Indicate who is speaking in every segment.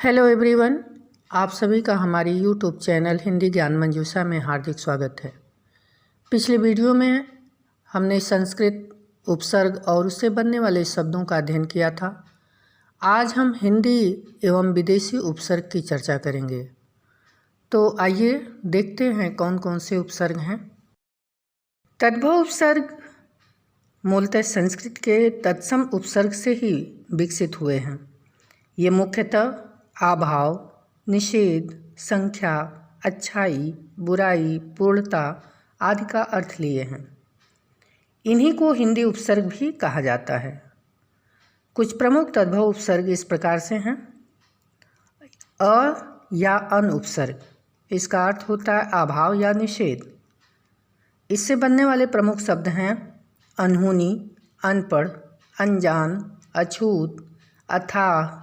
Speaker 1: Hello everyone, आप सभी का हमारी यूट्यूब चैनल हिंदी ज्ञान मंजूषा में हार्दिक स्वागत है। पिछले वीडियो में हमने संस्कृत उपसर्ग और उससे बनने वाले शब्दों का अध्ययन किया था। आज हम हिंदी एवं विदेशी उपसर्ग की चर्चा करेंगे। तो आइए देखते हैं कौन कौन से उपसर्ग हैं। तद्भव उपसर्ग मूलतः संस्कृत के तत्सम उपसर्ग से ही विकसित हुए हैं। ये मुख्यतः अभाव, निषेध, संख्या, अच्छाई, बुराई, पूर्णता आदि का अर्थ लिए हैं। इन्हीं को हिंदी उपसर्ग भी कहा जाता है। कुछ प्रमुख तद्भव उपसर्ग इस प्रकार से हैं। अ या अन उपसर्ग, इसका अर्थ होता है अभाव या निषेध। इससे बनने वाले प्रमुख शब्द हैं अनहोनी, अनपढ़, अनजान, अछूत, अथाह,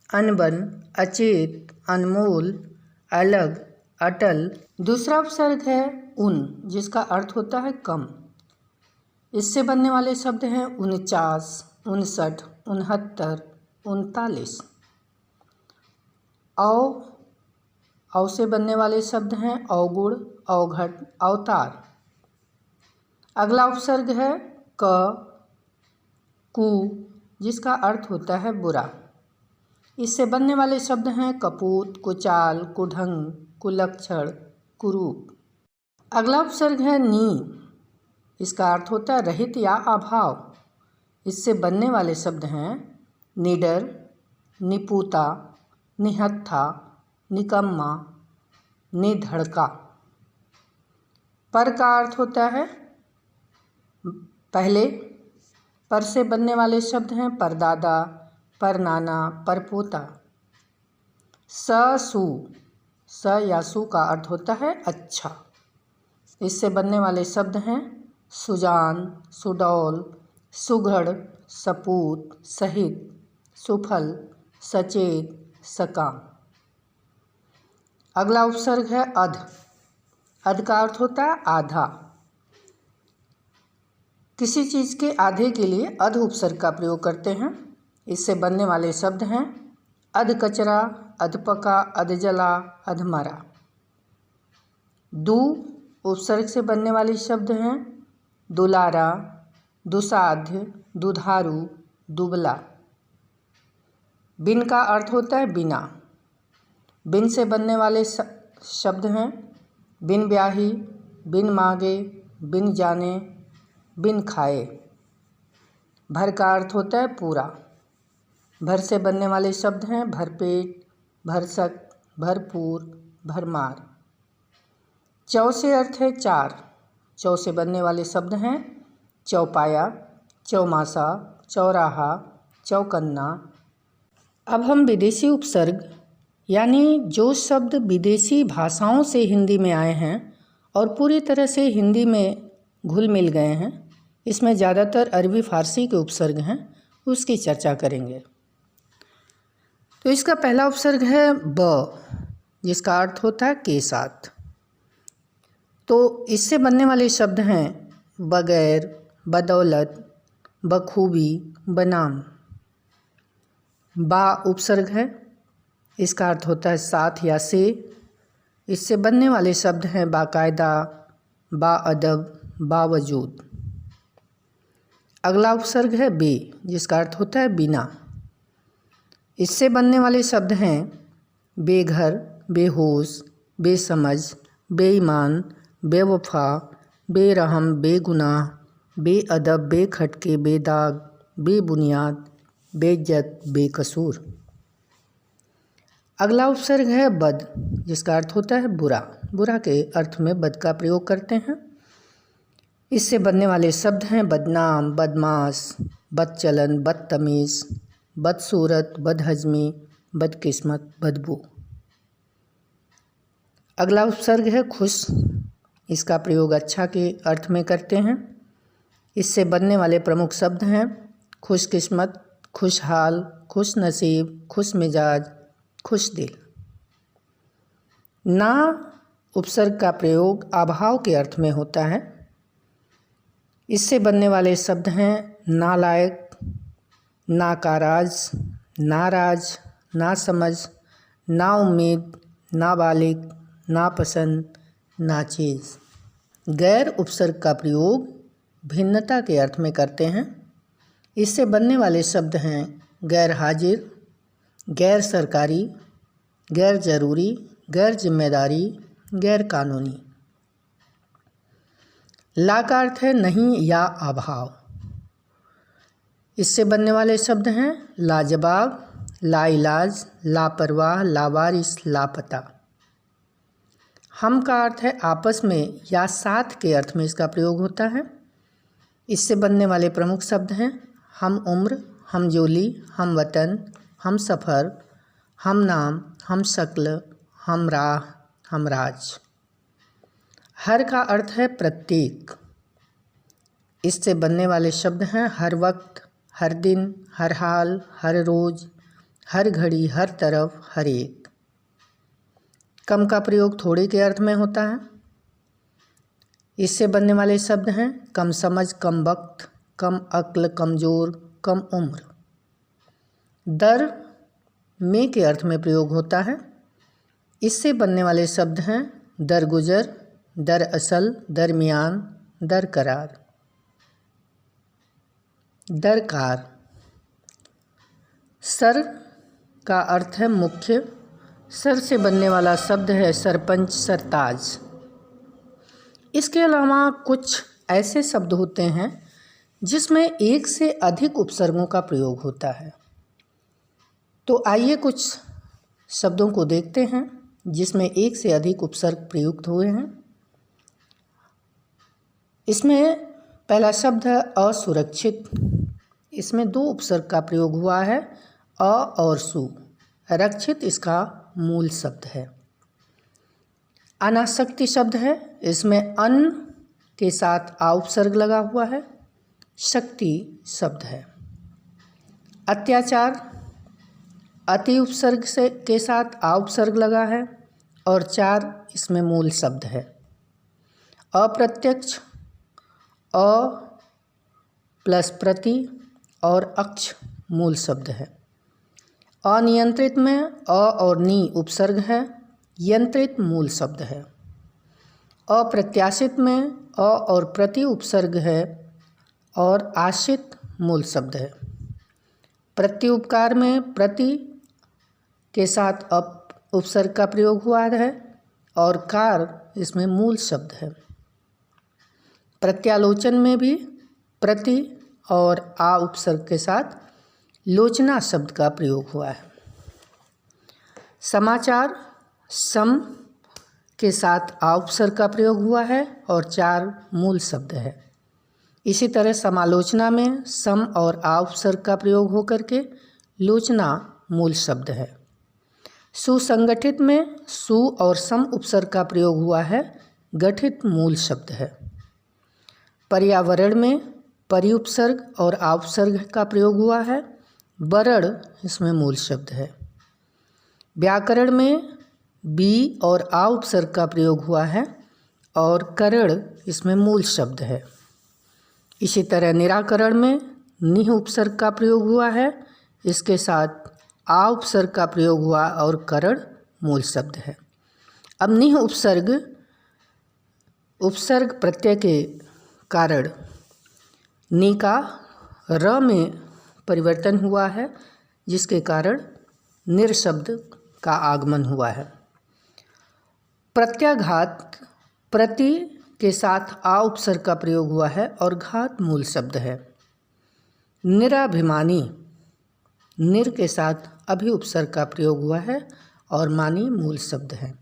Speaker 1: अनबन, अचेत, अनमोल, अलग, अटल। दूसरा उपसर्ग है उन, जिसका अर्थ होता है कम। इससे बनने वाले शब्द हैं 49, 59, 69, 39। औ से बनने वाले शब्द हैं अवगुण, अवघट, अवतार। अगला उपसर्ग है क, कु, जिसका अर्थ होता है बुरा। इससे बनने वाले शब्द हैं कपूत, कुचाल, कुढंग, कुलक्षण, कुरूप। अगला उपसर्ग है नी, इसका अर्थ होता है रहित या अभाव। इससे बनने वाले शब्द हैं निडर, निपुता, निहत्था, निकम्मा, निधड़का। पर का अर्थ होता है पहले। पर से बनने वाले शब्द हैं परदादा, परनाना, परपोता। स या सु का अर्थ होता है अच्छा। इससे बनने वाले शब्द हैं सुजान, सुडौल, सुघड़, सपूत, सहित, सुफल, सचेत, सकाम। अगला उपसर्ग है अध। अध का अर्थ होता है आधा। किसी चीज़ के आधे के लिए अध उपसर्ग का प्रयोग करते हैं। इससे बनने वाले शब्द हैं अध कचरा, अधपका, अधजला, अधमरा। दु उपसर्ग से बनने वाले शब्द हैं दुलारा, दुसाध्य, दुधारू, दुबला। बिन का अर्थ होता है बिना। बिन से बनने वाले शब्द हैं बिन ब्याही, बिन मांगे, बिन जाने, बिन खाए। भर का अर्थ होता है पूरा। भर से बनने वाले शब्द हैं भरपेट, भरसक, भरपूर, भरमार। चौ से अर्थ है चार। चौ से बनने वाले शब्द हैं चौपाया, चौमासा, चौराहा, चौकन्ना। अब हम विदेशी उपसर्ग यानी जो शब्द विदेशी भाषाओं से हिंदी में आए हैं और पूरी तरह से हिंदी में घुल मिल गए हैं, इसमें ज़्यादातर अरबी फारसी के उपसर्ग हैं, उसकी चर्चा करेंगे। तो इसका पहला उपसर्ग है ब, जिसका अर्थ होता है के साथ। तो इससे बनने वाले शब्द हैं बगैर, बदौलत, बखूबी, बनाम। बा उपसर्ग है, इसका अर्थ होता है साथ या से। इससे बनने वाले शब्द हैं बाकायदा, बाअदब, बावजूद। अगला उपसर्ग है बे, जिसका अर्थ होता है बिना। इससे बनने वाले शब्द हैं बेघर, बेहोश, बेसमझ, बेईमान, बेवफा, बेरहम, बेगुनाह, बेअदब, बेखटके, बेदाग, बेबुनियाद, बेइज्जत, बेकसूर। अगला उपसर्ग है बद, जिसका अर्थ होता है बुरा। बुरा के अर्थ में बद का प्रयोग करते हैं। इससे बनने वाले शब्द हैं बदनाम, बदमाश, बदचलन, बदतमीज़, बदसूरत, बदहजमी, बदकिस्मत, बदबू। अगला उपसर्ग है खुश। इसका प्रयोग अच्छा के अर्थ में करते हैं। इससे बनने वाले प्रमुख शब्द हैं खुशकिस्मत, खुशहाल, खुश नसीब, खुश मिजाज, खुश दिल। ना उपसर्ग का प्रयोग अभाव के अर्थ में होता है। इससे बनने वाले शब्द हैं नालायक, नाकाराज, नाराज, नासमझ, ना उम्मीद, ना बालिग, ना पसंद, ना चीज़। गैर उपसर्ग का प्रयोग भिन्नता के अर्थ में करते हैं। इससे बनने वाले शब्द हैं गैर हाजिर, गैर सरकारी, गैर जरूरी, गैर जिम्मेदारी, गैर कानूनी। ला का अर्थ है नहीं या अभाव। इससे बनने वाले शब्द हैं लाजवाब, लाइलाज, लापरवाह, लावारिस, लापता। हम का अर्थ है आपस में या साथ के अर्थ में इसका प्रयोग होता है। इससे बनने वाले प्रमुख शब्द हैं हम उम्र, हम जोली, हम वतन, हम सफ़र, हम नाम, हम शक्ल, हम राह, हम राज। हर का अर्थ है प्रत्येक। इससे बनने वाले शब्द हैं हर वक्त, हर दिन, हर हाल, हर रोज़, हर घड़ी, हर तरफ, हर एक। कम का प्रयोग थोड़े के अर्थ में होता है। इससे बनने वाले शब्द हैं कम समझ, कम वक्त, कम अक्ल, कमज़ोर, कम उम्र। दर में के अर्थ में प्रयोग होता है। इससे बनने वाले शब्द हैं दरगुजर, दरअसल, दरमियान, दरकरार। दरकार। सर का अर्थ है मुख्य। सर से बनने वाला शब्द है सरपंच, सरताज। इसके अलावा कुछ ऐसे शब्द होते हैं जिसमें एक से अधिक उपसर्गों का प्रयोग होता है। तो आइए कुछ शब्दों को देखते हैं जिसमें एक से अधिक उपसर्ग प्रयुक्त हुए हैं। इसमें पहला शब्द है असुरक्षित। इसमें 2 उपसर्ग का प्रयोग हुआ है, अ और सु। रक्षित इसका मूल शब्द है। अनासक्ति शब्द है। इसमें अन के साथ आ उपसर्ग लगा हुआ है, शक्ति शब्द है। अत्याचार अति उपसर्ग से के साथ आ उपसर्ग लगा है और चार इसमें मूल शब्द है। अप्रत्यक्ष अ प्लस प्रति और अक्ष मूल शब्द है। अनियंत्रित में अ और नी उपसर्ग है, यंत्रित मूल शब्द है। अप्रत्याशित में अ और प्रति उपसर्ग है और आश्रित मूल शब्द है। प्रत्युपकार में प्रति के साथ अप उपसर्ग का प्रयोग हुआ है और कार इसमें मूल शब्द है। प्रत्यालोचन में भी प्रति और आ उपसर्ग के साथ लोचना शब्द का प्रयोग हुआ है। समाचार सम के साथ आ उपसर्ग का प्रयोग हुआ है और चार मूल शब्द है। इसी तरह समालोचना में सम और आ उपसर्ग का प्रयोग होकर के लोचना मूल शब्द है। सुसंगठित में सु और सम उपसर्ग का प्रयोग हुआ है, गठित मूल शब्द है। पर्यावरण में परि उपसर्ग और आ उपसर्ग का प्रयोग हुआ है, वरण इसमें मूल शब्द है। व्याकरण में बी और आ उपसर्ग का प्रयोग हुआ है और करण इसमें मूल शब्द है। इसी तरह निराकरण में निह उपसर्ग का प्रयोग हुआ है, इसके साथ आ उपसर्ग का प्रयोग हुआ और करण मूल शब्द है। अब निह उपसर्ग प्रत्यय के कारण नि का र में परिवर्तन हुआ है, जिसके कारण निर शब्द का आगमन हुआ है। प्रत्याघात प्रति के साथ आ उपसर्ग का प्रयोग हुआ है और घात मूल शब्द है। निराभिमानी निर के साथ अभि उपसर्ग का प्रयोग हुआ है और मानी मूल शब्द है।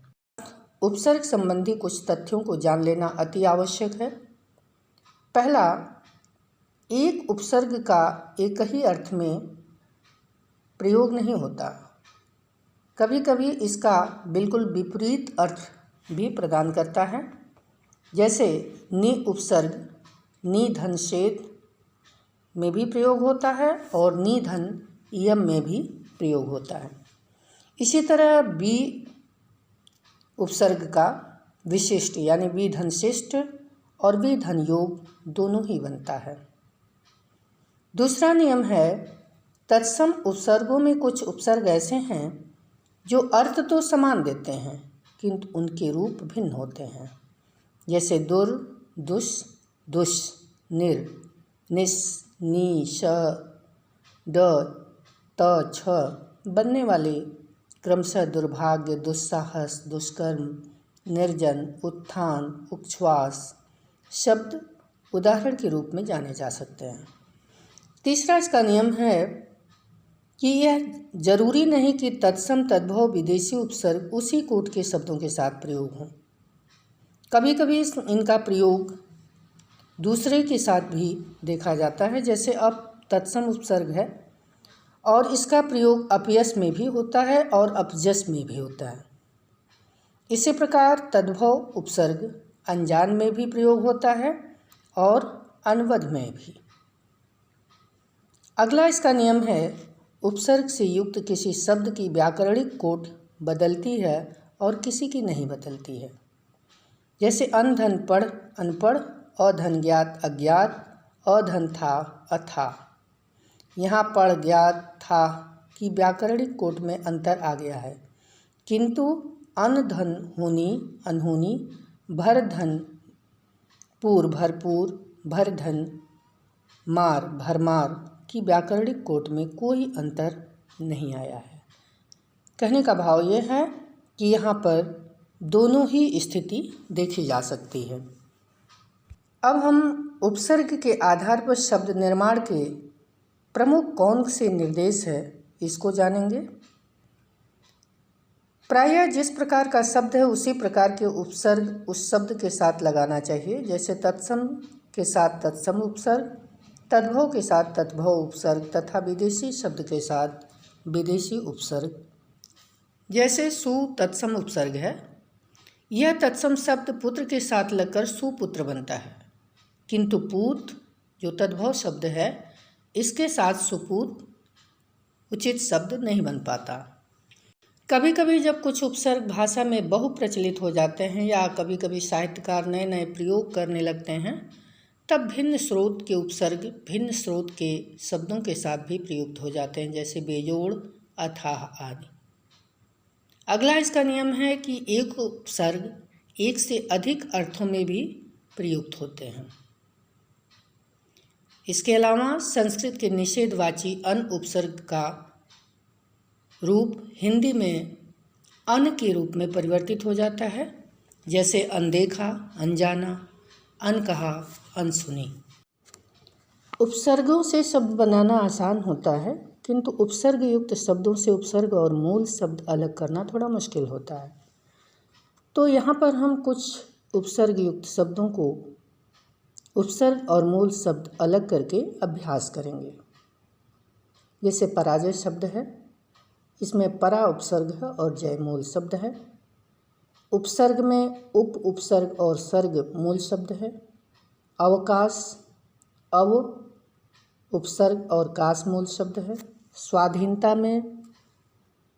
Speaker 1: उपसर्ग संबंधी कुछ तथ्यों को जान लेना अति आवश्यक है। पहला, एक उपसर्ग का एक ही अर्थ में प्रयोग नहीं होता, कभी कभी इसका बिल्कुल विपरीत अर्थ भी प्रदान करता है। जैसे नि उपसर्ग निधन शेद में भी प्रयोग होता है और निधन यम में भी प्रयोग होता है। इसी तरह बी उपसर्ग का विशिष्ट यानी विधन शिष्ट और विधन योग दोनों ही बनता है। दूसरा नियम है तत्सम उपसर्गों में कुछ उपसर्ग ऐसे हैं जो अर्थ तो समान देते हैं किंतु उनके रूप भिन्न होते हैं। जैसे दुर, दुष, दुष, निर, निस, नी, श, ड, त, छ बनने वाले क्रमशः दुर्भाग्य, दुस्साहस, दुष्कर्म, निर्जन, उत्थान, उच्छ्वास शब्द उदाहरण के रूप में जाने जा सकते हैं। तीसरा इसका नियम है कि यह जरूरी नहीं कि तत्सम तद्भव विदेशी उपसर्ग उसी कोट के शब्दों के साथ प्रयोग हों। कभी कभी इनका प्रयोग दूसरे के साथ भी देखा जाता है। जैसे अब तत्सम उपसर्ग है और इसका प्रयोग अपयश में भी होता है और अपजस में भी होता है। इसी प्रकार तद्भव उपसर्ग अनजान में भी प्रयोग होता है और अनवध में भी। अगला इसका नियम है उपसर्ग से युक्त किसी शब्द की व्याकरणिक कोट बदलती है और किसी की नहीं बदलती है। जैसे अनधन पढ़ अनपढ़, अधन ज्ञात अज्ञात, अधन था अथा। यहाँ पढ़ ज्ञात था की व्याकरणिक कोट में अंतर आ गया है, किंतु अनधन होनी अनहोनी, भर धन पूर भरपूर, भर धन मार भरमार की व्याकरणिक कोट में कोई अंतर नहीं आया है। कहने का भाव यह है कि यहाँ पर दोनों ही स्थिति देखी जा सकती है। अब हम उपसर्ग के आधार पर शब्द निर्माण के प्रमुख कौन से निर्देश है इसको जानेंगे। प्रायः जिस प्रकार का शब्द है उसी प्रकार के उपसर्ग उस शब्द के साथ लगाना चाहिए। जैसे तत्सम के साथ तत्सम उपसर्ग, तद्भव के साथ तद्भव उपसर्ग तथा विदेशी शब्द के साथ विदेशी उपसर्ग। जैसे सु तत्सम उपसर्ग है। यह तत्सम शब्द पुत्र के साथ लगकर सुपुत्र बनता है, किंतु पूत जो तद्भव शब्द है इसके साथ सुपूत उचित शब्द नहीं बन पाता। कभी कभी जब कुछ उपसर्ग भाषा में बहुप्रचलित हो जाते हैं या कभी कभी साहित्यकार नए नए प्रयोग करने लगते हैं, तब भिन्न स्रोत के उपसर्ग भिन्न स्रोत के शब्दों के साथ भी प्रयुक्त हो जाते हैं। जैसे बेजोड़, अथाह आदि। अगला इसका नियम है कि एक उपसर्ग एक से अधिक अर्थों में भी प्रयुक्त होते हैं। इसके अलावा संस्कृत के निषेधवाची अन उपसर्ग का रूप हिंदी में अन के रूप में परिवर्तित हो जाता है। जैसे अनदेखा, अनजाना, अनकहा, अनसुनी। उपसर्गों से शब्द बनाना आसान होता है, किंतु उपसर्ग युक्त शब्दों से उपसर्ग और मूल शब्द अलग करना थोड़ा मुश्किल होता है। तो यहाँ पर हम कुछ उपसर्ग युक्त शब्दों को उपसर्ग और मूल शब्द अलग करके अभ्यास करेंगे। जैसे पराजय शब्द है, इसमें परा उपसर्ग है और जय मूल शब्द है। उपसर्ग में उप उपसर्ग और सर्ग मूल शब्द है। अवकाश अव उपसर्ग और काश मूल शब्द है। स्वाधीनता में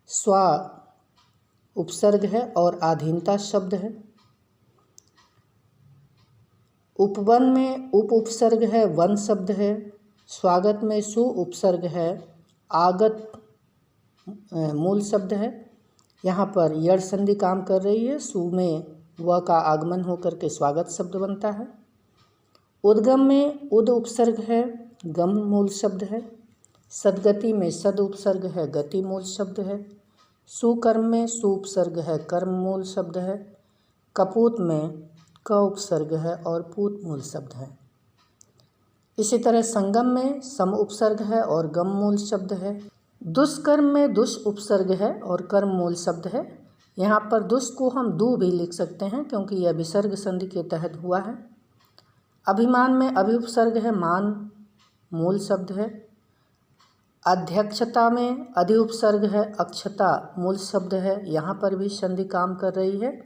Speaker 1: स्वा उपसर्ग है और आधीनता शब्द है। उपवन में उप उपसर्ग है, वन शब्द है। स्वागत में सु उपसर्ग है, आगत मूल शब्द है। यहाँ पर यड़ संधि काम कर रही है। सु में व का आगमन होकर के स्वागत शब्द बनता है। उद्गम में उद उपसर्ग है, गम मूल शब्द है। सदगति में सद उपसर्ग है, गति मूल शब्द है। सुकर्म में सु उपसर्ग है, कर्म मूल शब्द है। कपूत में क उपसर्ग है और पूत मूल शब्द है। इसी तरह संगम में सम उपसर्ग है और गम मूल शब्द है। दुष्कर्म में दुष उपसर्ग है और कर्म मूल शब्द है। यहाँ पर दुष को हम दु भी लिख सकते हैं क्योंकि यह विसर्ग संधि के तहत हुआ है। अभिमान में अभि उपसर्ग है, मान मूल शब्द है। अध्यक्षता में अधि उपसर्ग है, अक्षता मूल शब्द है। यहाँ पर भी संधि काम कर रही है,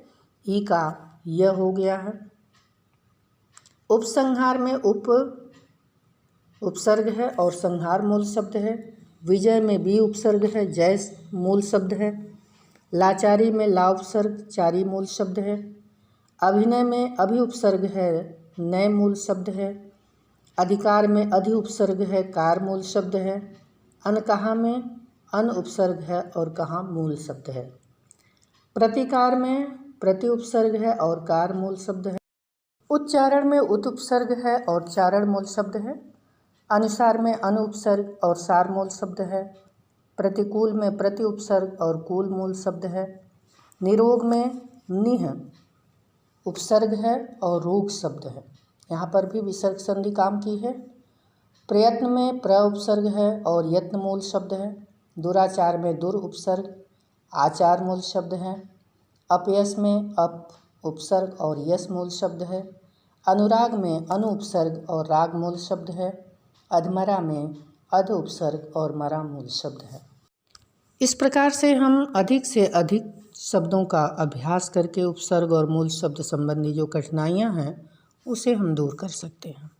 Speaker 1: ई का यह हो गया है। उपसंहार में उप उपसर्ग है और संहार मूल शब्द है। विजय में बी उपसर्ग है, जय मूल शब्द है। लाचारी में ला उपसर्ग, चारी मूल शब्द है। अभिनय में अभि उपसर्ग है, नय मूल शब्द है। अधिकार में अधि उपसर्ग है, कार मूल शब्द है। अनकहा में अन उपसर्ग है और कहाँ मूल शब्द है। प्रतिकार में प्रति उपसर्ग है और कार मूल शब्द है। उच्चारण में उत उपसर्ग है और चारण मूल शब्द है। अनुसार में अनुपसर्ग और सार मूल शब्द है। प्रतिकूल में प्रति उपसर्ग और कूल मूल शब्द है। निरोग में निह उपसर्ग है और रोग शब्द है। यहाँ पर भी विसर्ग संधि काम की है। प्रयत्न में प्र उपसर्ग है और यत्न मूल शब्द है। दुराचार में दुर उपसर्ग आचार मूल शब्द है। अपयश में अप उपसर्ग और यश मूल शब्द है। अनुराग में अनु उपसर्ग और राग मूल शब्द है। अधमरा में अध उपसर्ग और मरा मूल शब्द है। इस प्रकार से हम अधिक से अधिक शब्दों का अभ्यास करके उपसर्ग और मूल शब्द संबंधी जो कठिनाइयाँ हैं उसे हम दूर कर सकते हैं।